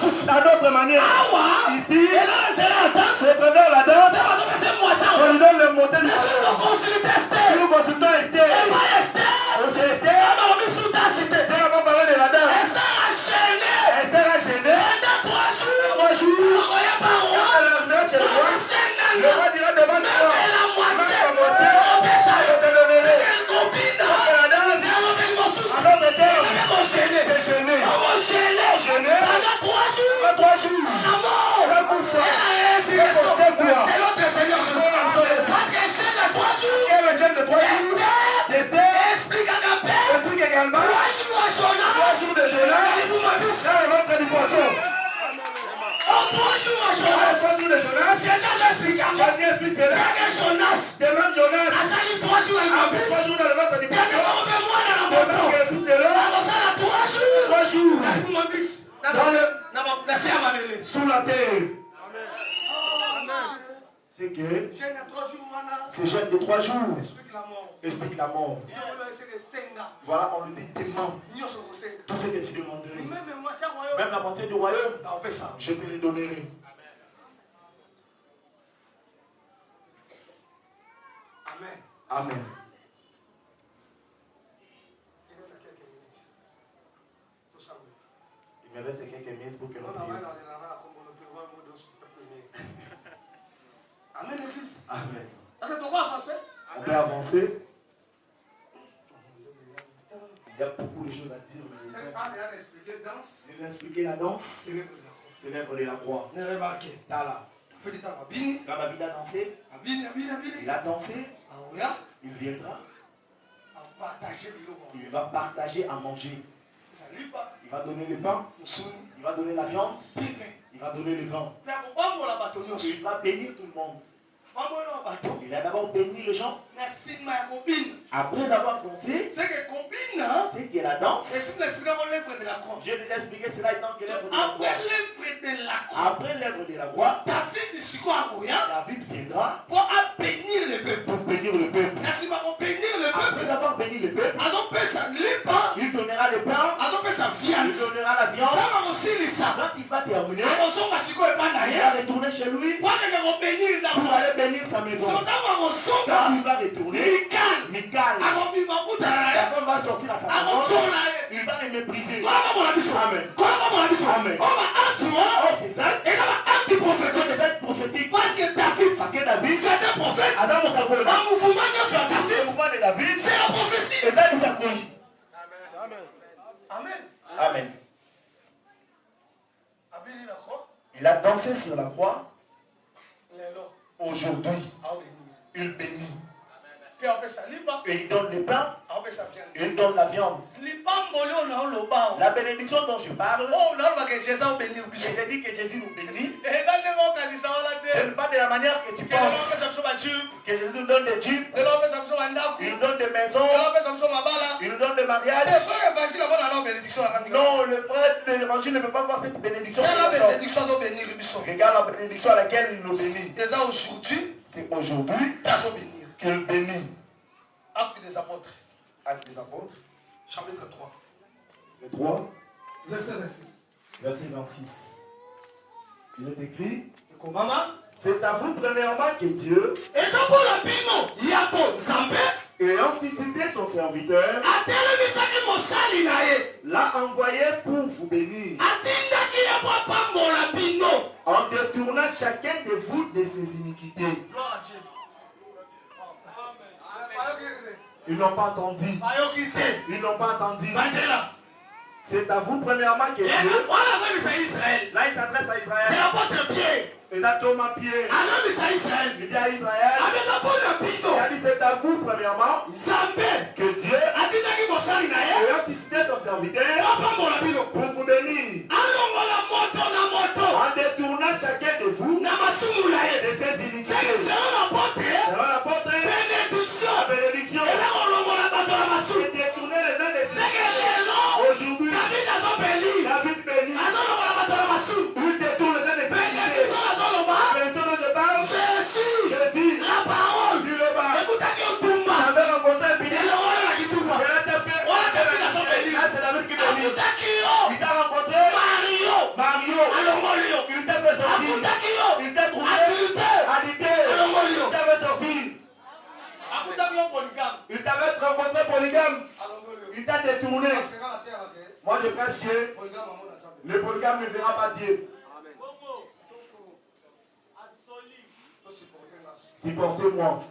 chose à d'autres manières. Ici, c'est à travers la danse qu'on lui donne le moteur du royaume. Nous consultons Esther. Chez Esther, Dieu n'a pas parlé de la danse. Esther a gêné 3 jours. Le roi dira demande-moi même la moitié, je te donnerai. La danse, à notre terme, gêné pendant 3 jours. Un coup fort. C'est quoi? Quel est le gêne de 3 jours? Explique également 3 jours de Jonas dans le ventre du poisson. 3 jours de Jonas. Jésus explique cela. De même Jonas a fait 3 jours dans le ventre du poisson. De même que le fils de l'homme 3 jours sous la terre. C'est que ces gènes de 3 jours expliquent la mort. Voilà, on lui dit demande tout ce que tu demanderais. Même la moitié du royaume, je te le donnerai. Amen. Il me reste quelques minutes pour que nous prions. Amen, l'église. Amen. Est-ce que tu peux avancer? On peut avancer. Il y a beaucoup de choses à dire. Il a expliqué la danse. C'est l'œuvre de la croix. Tala. David a dansé. Il a dansé. Il viendra. Il va partager à manger. Il va donner le pain. Il va donner la viande. Il va donner le vin. Il va bénir tout le monde. Il a d'abord béni les gens. Après avoir dansé, c'est que la danse. Je vais déjà expliquer cela étant que l'œuvre de la croix. Après l'œuvre de la croix, David viendra pour bénir le peuple. Après avoir béni le peuple, il donnera le pain, il donnera la viande. Quand il va terminer, il va retourner chez lui pour aller bénir sa maison. Quand il va retourner, Michal, la femme va sortir à sa maison, il va les mépriser. Amen. Amen. C'est ça. C'est prophétique. Parce que David, c'est un prophète. Adam Mosakoli. Le mouvement de David, c'est la prophétie. Et ça, c'est connu. Amen. Il a dansé sur la croix. Aujourd'hui, il bénit. Et il donne le pain. Et il donne la viande. La bénédiction dont je parle, je dit que Jésus nous bénit. Ce n'est pas de la manière que tu penses. Que Jésus nous donne des tubes. Il nous donne des maisons. Il nous donne des mariages. Non, le frère de l'évangile ne peut pas voir cette bénédiction. Regarde la bénédiction à laquelle il nous bénit. C'est aujourd'hui qu'il bénit. Actes des apôtres. Chapitre 3. Le 3. Verset 26. Verset 26. Il est écrit. C'est à vous premièrement que Dieu, ayant suscité son serviteur, l'a envoyé pour vous bénir, en détournant chacun de vous de ses iniquités. Ils n'ont pas entendu. Ils n'ont pas entendu. C'est à vous premièrement que Dieu. Là, il s'adresse à Israël. C'est l'apôtre Pierre. Et là, Thomas Pierre. Il dit à Israël. Il dit à Israël. Il a dit c'est à vous premièrement que Dieu a suscité ton serviteur pour vous bénir. En détournant chacun de vous de ses iniquités. Selon l'apôtre, la bénédiction. Et détourner les gens des iniquités. Aujourd'hui, David bénit. Il détourne les gens des iniquités. La bénédiction dont je parle, Jésus, la parole, dit le bas. J'avais rencontré un béni. C'est David qui bénit. Il t'a rencontré Mario. Il t'a fait sortir. Il t'a trouvé adité. Il t'a fait sortir. Il t'avait rencontré polygame. Il t'a détourné. Moi je prêche que le polygame ne verra pas Dieu. Supportez-moi.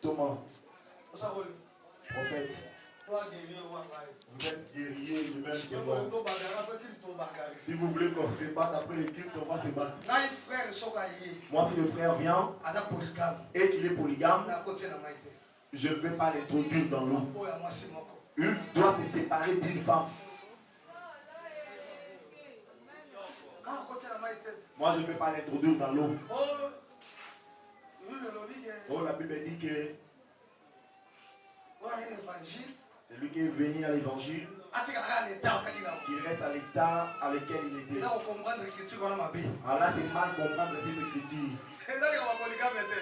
Thomas, prophète. Vous êtes guerrier de même que moi. Si vous voulez qu'on se batte après le culte, on va se battre. Moi, si le frère vient et qu'il est polygame, je ne vais pas l'introduire dans l'eau. Il doit se séparer d'une femme. Moi, je ne vais pas l'introduire dans l'eau. Oh, la Bible dit que c'est lui qui est venu à l'évangile, il reste à l'état avec lequel il était. Alors là, c'est mal comprendre cette écriture.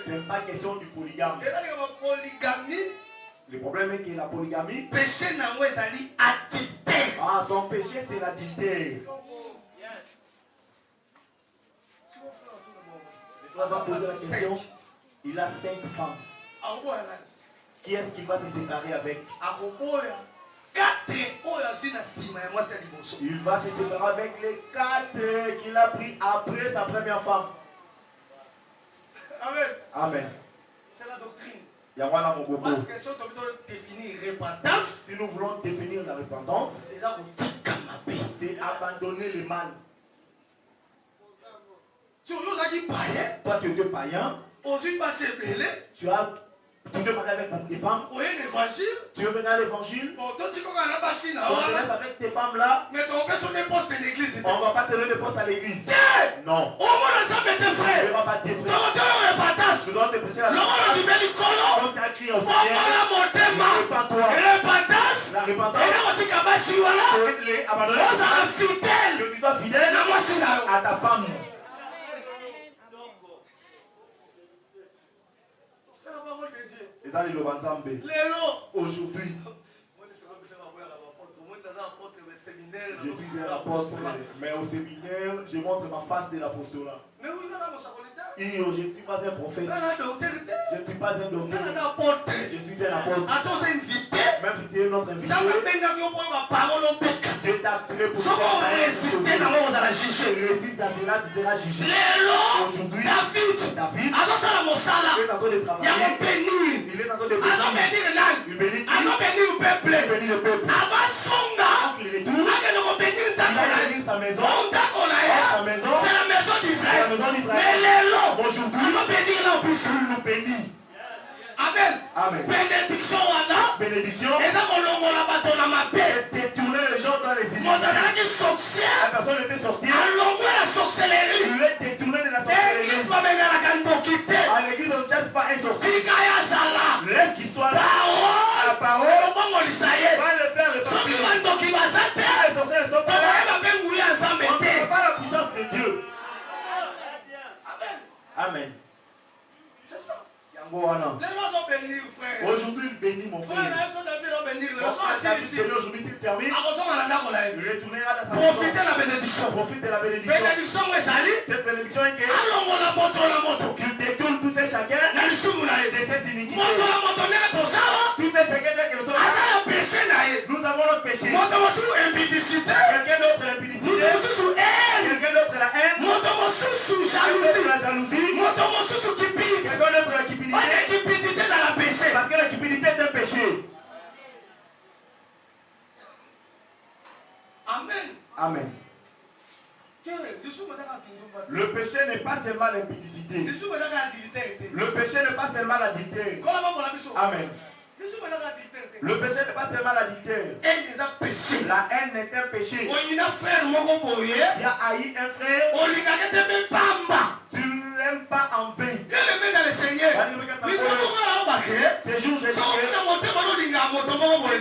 Ce n'est pas question du polygame. Le problème est que la polygamie, son péché c'est l'adultère. Les frères ont posé la question, il a 5 femmes. Qui est-ce qui va se séparer avec? Il va se séparer avec les 4 qu'il a pris après sa première femme. Amen. Amen. C'est la doctrine. Parce que si on doit définir repentance, si nous voulons définir la repentance, c'est abandonner le mal. Toi tu es païen, tu as tu veux parler avec des femmes, tu veux venir à l'évangile, on te laisse avec tes femmes là, on ne va pas te donner de poste à l'église. Non. On ne va pas tes frères. Tu dois te prêcher la repentance. Comme tu as crié au Seigneur, repends-toi. La repentance, c'est les abandonner. Que tu sois fidèle à ta femme. Et ça, aujourd'hui, je suis un apôtre, mais au séminaire, je montre ma face de l'apostolat. Je ne suis pas un prophète. Je ne suis pas un docteur. Je suis un apôtre. Même si tu es notre invité, Dieu t'a appelé pour résister à cela, tu seras jugé. Aujourd'hui, David est en train de travailler. Il est en train de bénir. Il bénit le peuple. Avant qu'il retourne, il va bénir sa maison. C'est la maison d'Israël. Mais aujourd'hui, il nous bénit. Amen. Amen. Bénédiction. Et détourner les gens dans les îles. La personne était sorcière. Il est détourné de la sorcellerie. À l'église, on ne chasse pas un sorcier. Laisse qu'il soit là. La parole va le faire repartir. Les sorciers ne sont pas là. On ne voit pas la puissance de Dieu. Amen. C'est ça. Aujourd'hui, il bénit mon frère. Aujourd'hui, il termine. Il retournera dans sa maison. Profitez de la bénédiction. Cette bénédiction est qu'il détourne tout et chacun de ses iniquités. Tout et chacun de quelque chose. Nous avons notre péché. Quelqu'un d'autre l'impudicité. Quelqu'un d'autre la haine. Quelqu'un d'autre la jalousie. Quelqu'un d'autre la cupidité. Parce que la cupidité est un péché. Amen. Le péché n'est pas seulement l'impudicité. Le péché n'est pas seulement l'adultère. Amen. Le péché n'est pas seulement l'adultère. La haine est un péché. Tu as haï un frère. Tu ne l'aimes pas en vain. Ces jours, j'ai dit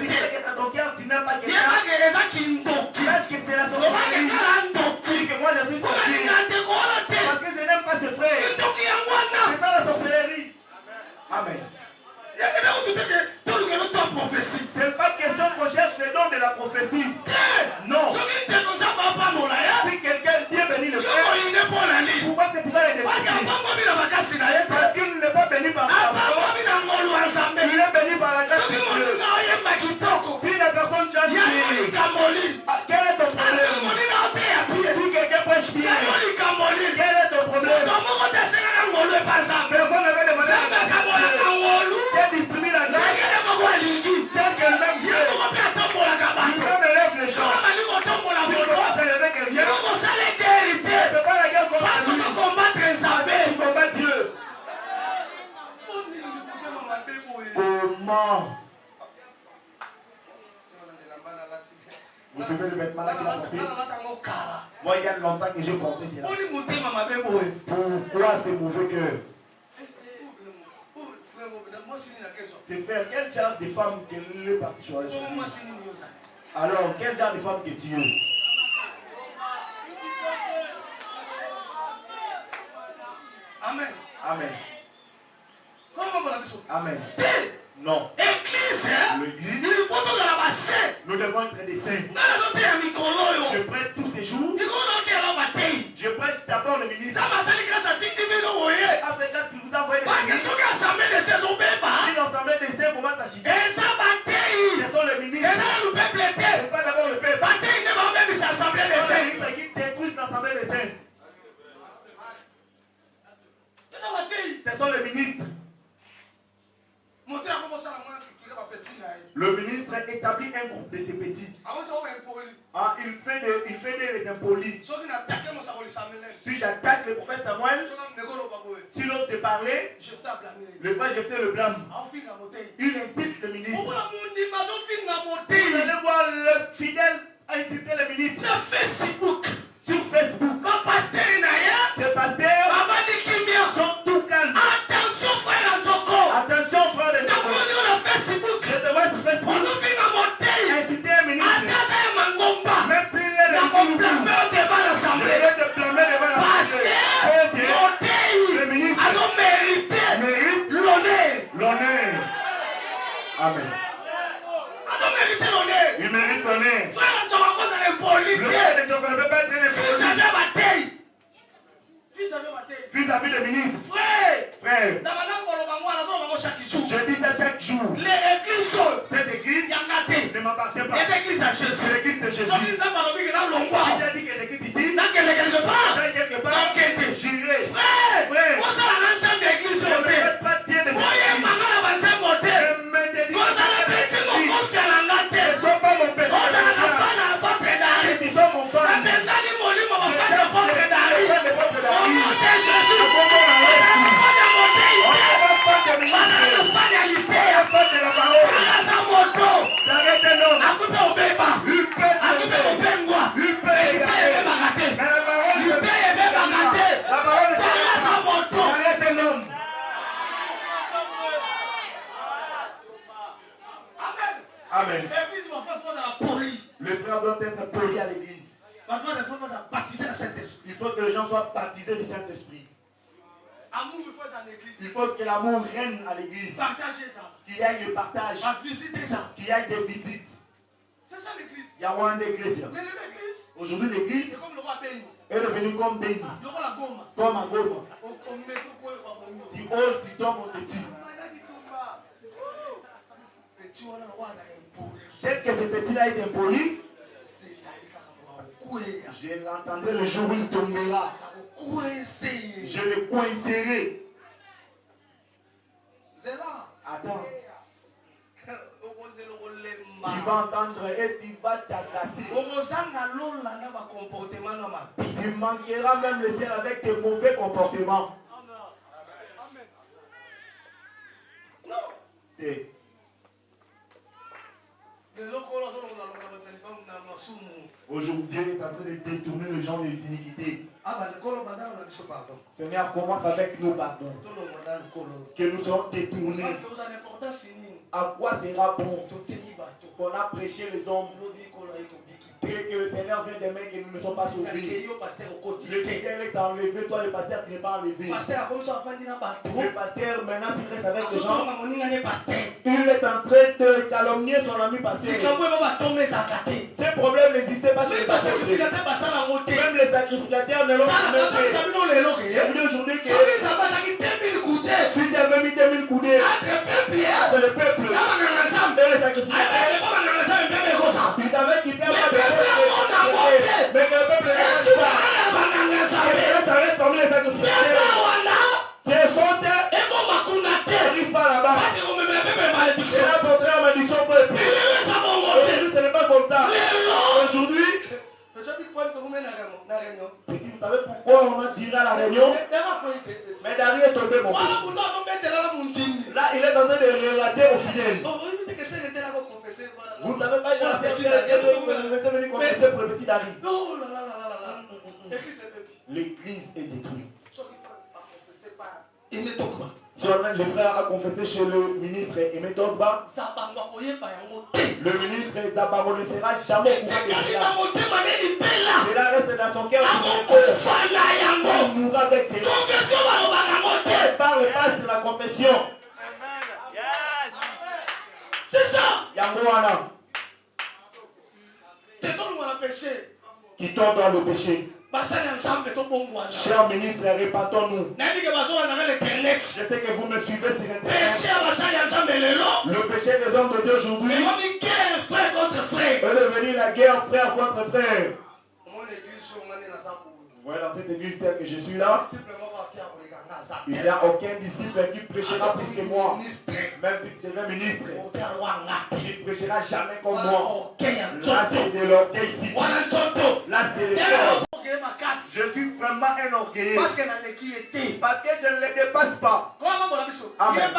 que ton cœur, tu n'aimes pas quelqu'un. Sache que c'est la sorcellerie. Que moi je suis sorcier. Parce que je n'aime pas ce frère. C'est ça la sorcellerie. Amen. C'est pas question qu'on cherche les dons de la prophétie. Non. Si quelqu'un, Dieu bénit le frère, pourquoi c'est tu vas les détester? Parce qu'il n'est pas béni par sa force. Il est béni par la grâce de Dieu. Si la personne chante bien, quel est ton problème? Si quelqu'un prêche bien, quel est ton problème? Personne n'avait demandé à Dieu distribue la grâce telle qu'elle même Dieu. Il peut me lève les gens. Si on peut pas s'élever quelqu'un, c'est pas la guerre contre lui. Tu combats Dieu. Comment? Vous savez le vêtement là qu'il a porté? Moi, il y a longtemps que j'ai porté cela. Pourquoi c'est mauvais cœur? C'est faire quel genre de femme que le parti choisit? Alors, quel genre de femme que tu es? Amen. Amen. Amen. Non. L'église, nous devons être des saints. Je prêche tous ces jours. Je prêche d'abord le ministre. A fait grâce qu'il vous a envoyé des ministres. Si l'assemblée des saints commence à chier, ce sont les ministres. C'est pas d'abord le peuple. Ce sont les ministres qui détruisent l'assemblée des saints. Ce sont les ministres. Le ministre établit un groupe de ses petits. Ah, il fait des impolis. Si j'attaque le prophète Samuel, s'il ose te parler, le frère Jephthé le blâme. Il incite le ministre. Vous allez voir le fidèle inciter le ministre. Sur Facebook. Ces pasteurs sont tout calmes. Attention frère de Joko. Je te vois sur Facebook. Inciter un ministre. Même s'il est de l'Assemblée. Je vais te blâmer devant l'Assemblée. Le ministre mérite l'honneur. Amen. Il mérite l'honneur. Le frère de Joko ne peut pas être un vis-à-vis le ministre. Frère. Je dis ça chaque jour. Cette église ne m'appartient pas. C'est l'église de Jésus. Si tu as dit que l'église ici, quelque part, j'irai. Frère, ne faites pas tirer de cette église. Ne me dédiez pas. Ne sois pas mon péché. Ils sont mon fan. Amen. Les frères doivent être polis à l'église. Il faut que les gens soient baptisés du Saint-Esprit. Il faut que l'amour règne à l'église. Qu'il y ait le partage. Qu'il y ait des visites. C'est ça l'église. Il y a moins d'église. Aujourd'hui, l'église est devenue comme Béni. Comme à Goma. Tu oses, tu tombes, on te tue. Tel que ce petit-là est impoli, je l'entendrai le jour où il tombera. Je le coincerai. Attends. Tu vas entendre et tu vas t'agacer. Tu manqueras même le ciel avec tes mauvais comportements. Non. Et aujourd'hui, il est en train de détourner les gens des iniquités. Seigneur, commence avec nous, pardon. Que nous soyons détournés. À quoi sera bon qu'on a prêché les hommes? Que le Seigneur vient des mains que nous ne sommes pas sauvés. Le fidèle est enlevé, toi le pasteur tu n'es pas enlevé. Le pasteur maintenant s'il reste avec les gens, il est en train de calomnier son ami pasteur. Ces problèmes n'existaient pas chez les pasteur. Même les sacrificateurs ne l'ont jamais fait. Et puis aujourd'hui que si tu avais mis 2000 coudées dans le peuple et les sacrificateurs, ils savaient qu'ils n'avaient pas de mais que le peuple ne reste pas. Ça reste parmi les sacrificateurs. C'est faute. N'arrive pas là-bas. C'est là pour traiter la malédiction au peuple. Aujourd'hui, ce n'est pas comme ça. Aujourd'hui, vous savez pourquoi on a tiré à la réunion? Mais Dari est tombé, mon fils. Là, il est en train de relater aux fidèles. Vous ne savez pas, il a fait venu confesser pour le petit Dari. L'église est détruite. Les frères a confessé chez le ministre Aimé Togba. Le ministre Zabamo ne sera jamais au courant de cela. Cela reste dans son cœur. Il mourra avec ses mains. Il parle pas sur la confession. C'est ça. Yangoana. Qui tombe dans le péché. Cher ministre, répandons-nous. Je sais que vous me suivez sur Internet. Le péché des hommes de Dieu aujourd'hui est devenu la guerre frère contre frère. Voilà, dans cette église telle que je suis là, il n'y a aucun disciple qui prêchera plus que moi. Même si c'est un ministre, il ne prêchera jamais comme moi. Là, c'est de l'orgueil physique. Là, c'est le corps. Je suis vraiment un orgueilleux. Parce que je ne le dépasse pas. Amen.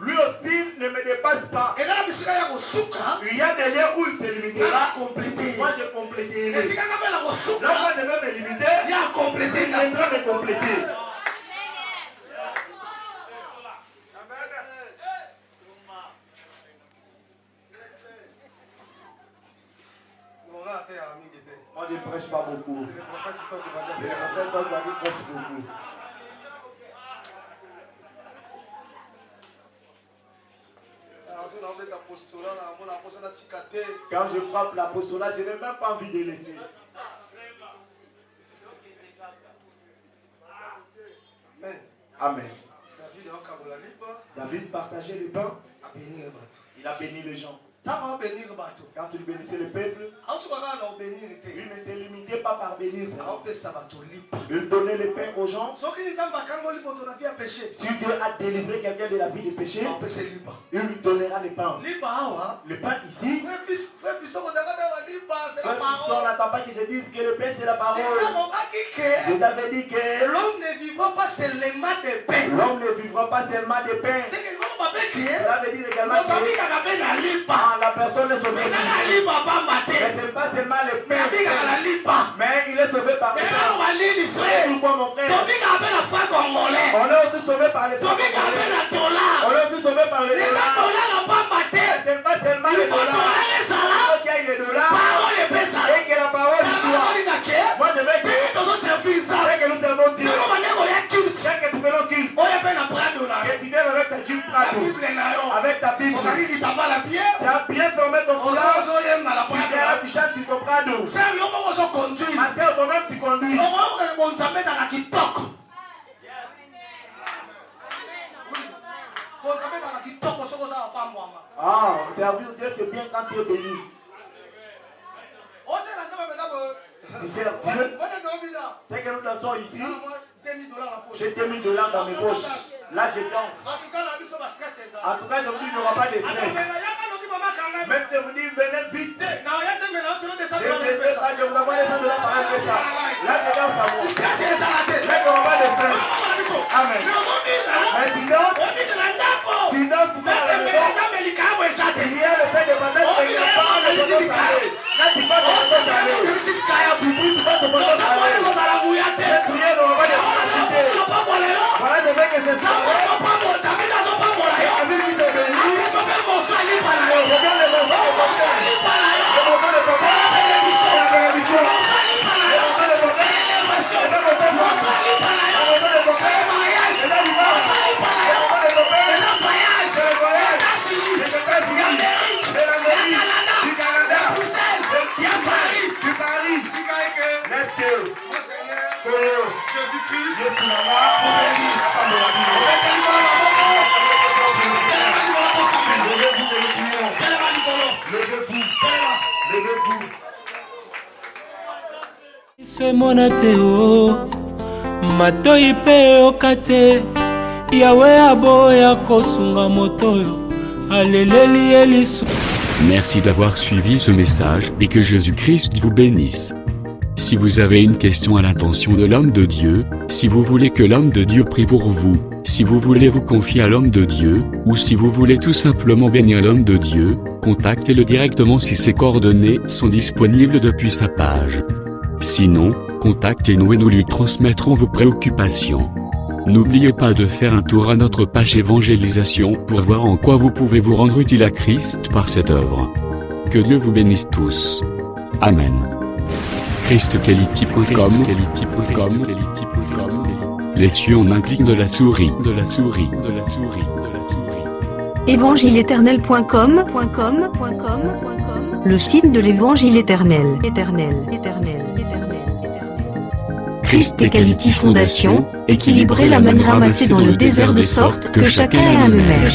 Lui aussi ne me dépasse pas. Il y a des liens où il se limitera. Moi, je compléterai. Là, moi, je vais me limiter. Il viendra me compléter. Moi, je ne prêche pas beaucoup. C'est le prophète qui prêche beaucoup. Quand je frappe l'apostolat, je n'ai même pas envie de laisser. Amen. David partageait le pain. Il a béni les gens. Quand tu bénissais le peuple, il ne se limitait pas par bénir. Il donnait le pain aux gens. Si Dieu a délivré quelqu'un de la vie de péché, il lui donnera le pain. Le pain ici, on n'attend pas que je dise que le pain c'est la parole. Je vous avais dit que l'homme ne vivra pas seulement de pain. L'homme ne vivra pas seulement de pain. Cela veut dire également que la personne est sauvée. Mais ce n'est pas seulement le pain, mais il est sauvé par le pain. Pourquoi mon frère? On est aussi sauvé par les dollars. On est aussi sauvé par les dollars. Ce n'est pas seulement les dollars. Il faut qu'il y ait les dollars et que la parole soit. Moi je vais que nous servons Dieu. Dès que tu fais le culte, et tu viens avec ta Jeep Prado, avec ta Bible, tu as bien fermé ton foulard, tu viens là, tu chantes ton Prado. Ma soeur, toi-même tu conduis. Ah, servir Dieu c'est bien quand tu es béni. Tu sers Dieu. Dès que nous dansons ici, j'ai $2000 dans mes poches. Là, je danse. En tout cas, je vous dis qu'il n'y aura pas de stress. mama kanga. Même si vous dites venez vite. Na oyate mena otino de Je ça de la ne vais pesa. pas, je vous envoie les $100 par un pesa. Là, c'est dans sa voix. Stress est ça la tête. Mais on va le faire. Amen. Mais aujourd'hui là. Maintenant, Aujourd'hui de la ndako. sinon, vous Mais allez mais ça me likabo esate. il y a le fait de demander que il n'y a pas de choses à aller. Là, tu vas te choses à aller. Visite kaya Tu pries, tu vas te choses à aller. la buyate. Priez, on va te faciliter. Voilà, je veux que c'est ça. Avec qui te bénit. Regarde les morceaux de ton cœur. Les morceaux de ton cœur. La bénédiction. Les morceaux de ton cœur. Les morceaux de ton cœur. Les morceaux de ton cœur. Et là, il va. Les morceaux de ton père. C'est le voyage. C'est le père du États-Unis. C'est l'Amérique. Du Canada. Du Paris. Let's go. Jésus-Christ. Jésus, maman. Levez-vous. Levez-vous. semona te o matoi mpe oyoka te yawe aboya kosunga moto oyo aleleli ye lisu. Merci d'avoir suivi ce message et que Jésus-Christ vous bénisse. Si vous avez une question à l'intention de l'homme de Dieu, si vous voulez que l'homme de Dieu prie pour vous, si vous voulez vous confier à l'homme de Dieu, ou si vous voulez tout simplement bénir l'homme de Dieu, contactez-le directement si ses coordonnées sont disponibles depuis sa page. Sinon, contactez-nous et nous lui transmettrons vos préoccupations. N'oubliez pas de faire un tour à notre page évangélisation pour voir en quoi vous pouvez vous rendre utile à Christ par cette œuvre. Que Dieu vous bénisse tous. Amen. ChristQuality.com. Les cieux en un clic de la souris. Évangile-éternel.com, le site de l'évangile éternel. Christ et Quality Fondation, équilibrer la manne ramassée dans le désert de sorte que chacun ait un le maire.